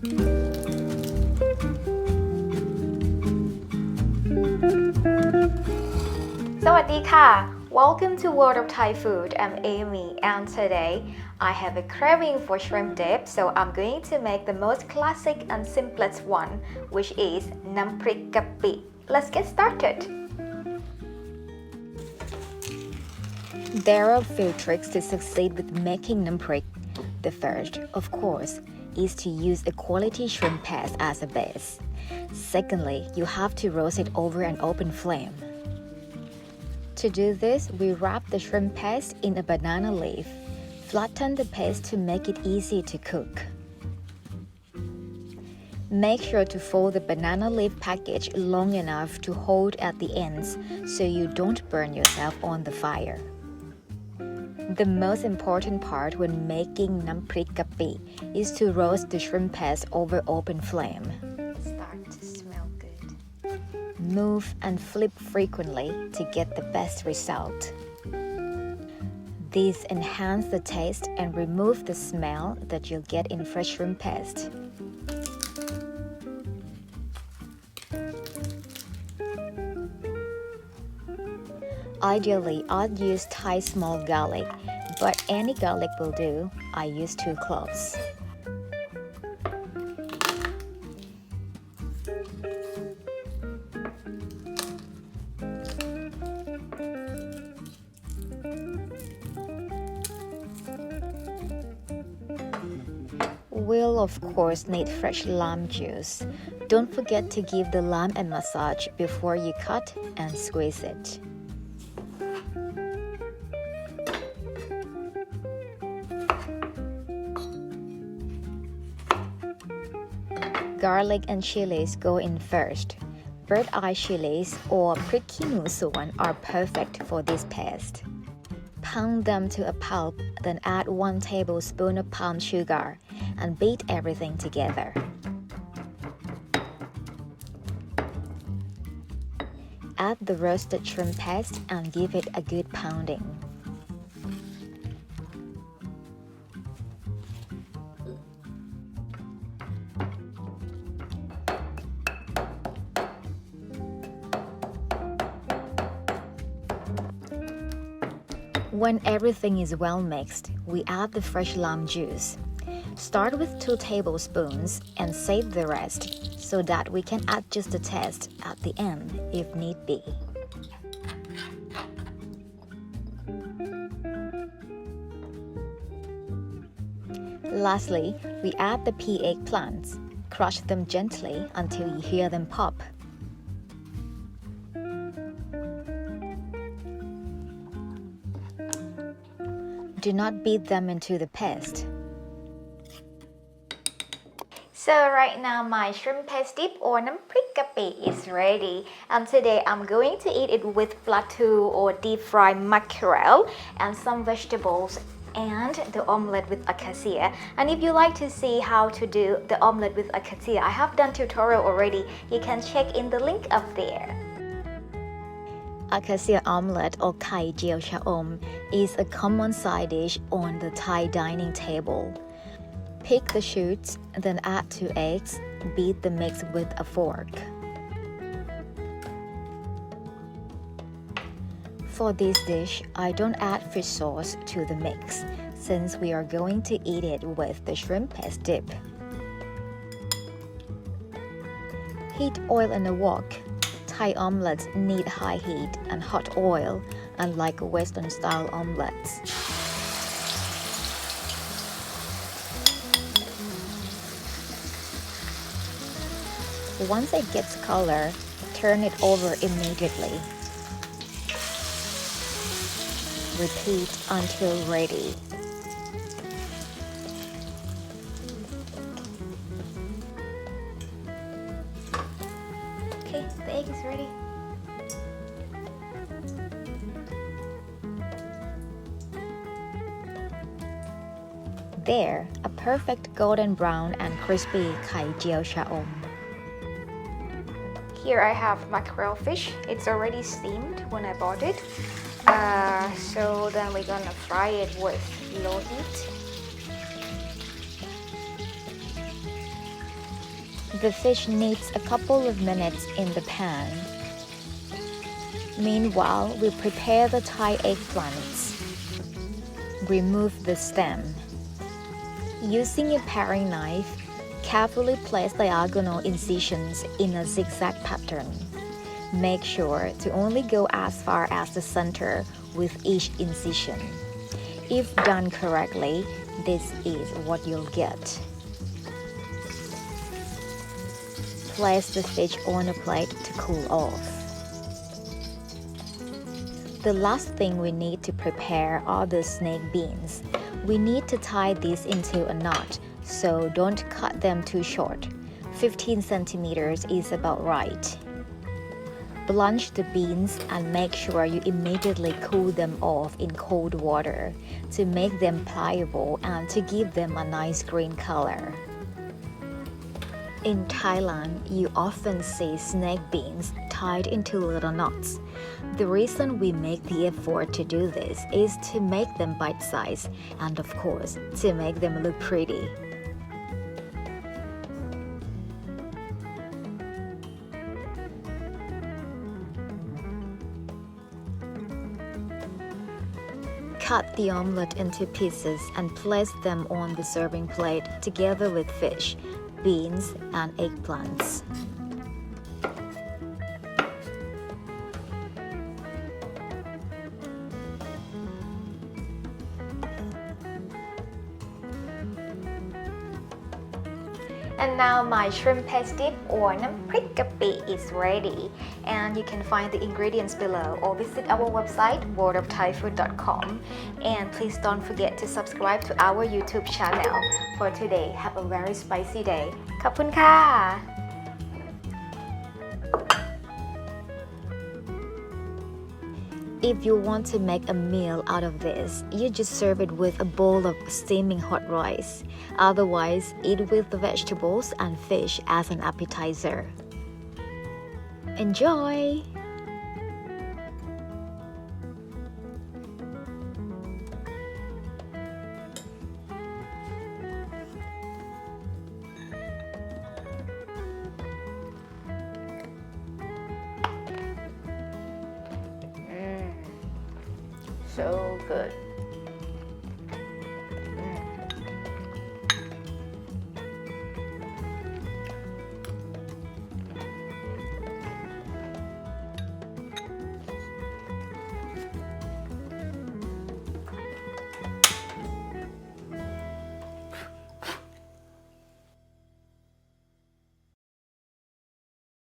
สวัสดีค่ะ Welcome to World of Thai Food. I'm Amy and today I have a craving for shrimp dip, so I'm going to make the most classic and simplest one, which is Nam Prik Kapi. Let's get started. There are a few tricks to succeed with making Nam Prik. The first, of course, is to use a quality shrimp paste as a base. Secondly, you have to roast it over an open flame. To do this, we wrap the shrimp paste in a banana leaf. Flatten the paste to make it easy to cook. Make sure to fold the banana leaf package long enough to hold at the ends so you don't burn yourself on the fire. The most important part when making Nam Prik Kapi is to roast the shrimp paste over open flame. Start to smell good. Move and flip frequently to get the best result. These enhance the taste and remove the smell that you'll get in fresh shrimp paste. Ideally, I'd use Thai small garlic, but any garlic will do. I use 2 cloves. We'll of course need fresh lime juice. Don't forget to give the lime a massage before you cut and squeeze it. Garlic and chilies go in first. Bird eye chilies or Prik Kapi are perfect for this paste. Pound them to a pulp, then add 1 tablespoon of palm sugar and beat everything together. Add the roasted shrimp paste and give it a good pounding. When everything is well mixed, we add the fresh lime juice. Start with 2 tablespoons and save the rest so that we can adjust the taste at the end if need be. Lastly, we add the pea eggplants. Crush them gently until you hear them pop. Do not beat them into the paste. So right now my shrimp paste dip or Nam Prik Kapi is ready, and today I'm going to eat it with plateau or deep fried mackerel and some vegetables and the omelette with acacia. And if you like to see how to do the omelette with acacia, I have done tutorial already. You can check in the link up there. Acacia omelette or Kai Jiao Chaom is a common side dish on the Thai dining table. Pick the shoots, then add 2 eggs. Beat the mix with a fork. For this dish, I don't add fish sauce to the mix since we are going to eat it with the shrimp paste dip. Heat oil in a wok. Thai omelets need high heat and hot oil, unlike Western-style omelets. Once it gets color, turn it over immediately. Repeat until ready. Okay, the egg is ready. There, a perfect golden brown and crispy Kai Jiao Chaom. Here I have mackerel fish. It's already steamed when I bought it. So then we're gonna fry it with low heat. The fish needs a couple of minutes in the pan. Meanwhile, we prepare the Thai eggplants. Remove the stem. Using a paring knife, carefully place diagonal incisions in a zigzag pattern. Make sure to only go as far as the center with each incision. If done correctly, this is what you'll get. Place the fish on a plate to cool off. The last thing we need to prepare are the snake beans. We need to tie these into a knot, so don't cut them too short. 15 centimeters is about right. Blanch the beans and make sure you immediately cool them off in cold water to make them pliable and to give them a nice green color. In Thailand, you often see snake beans tied into little knots. The reason we make the effort to do this is to make them bite-sized and, of course, to make them look pretty. Cut the omelette into pieces and place them on the serving plate together with fish, beans, and eggplants. And now my shrimp paste dip or Nam Prik Kapi is ready, and you can find the ingredients below or visit our website worldofthaifood.com, and please don't forget to subscribe to our YouTube channel. For today, have a very spicy day. ขอบคุณค่ะ If you want to make a meal out of this, you just serve it with a bowl of steaming hot rice. Otherwise, eat with the vegetables and fish as an appetizer. Enjoy! So good.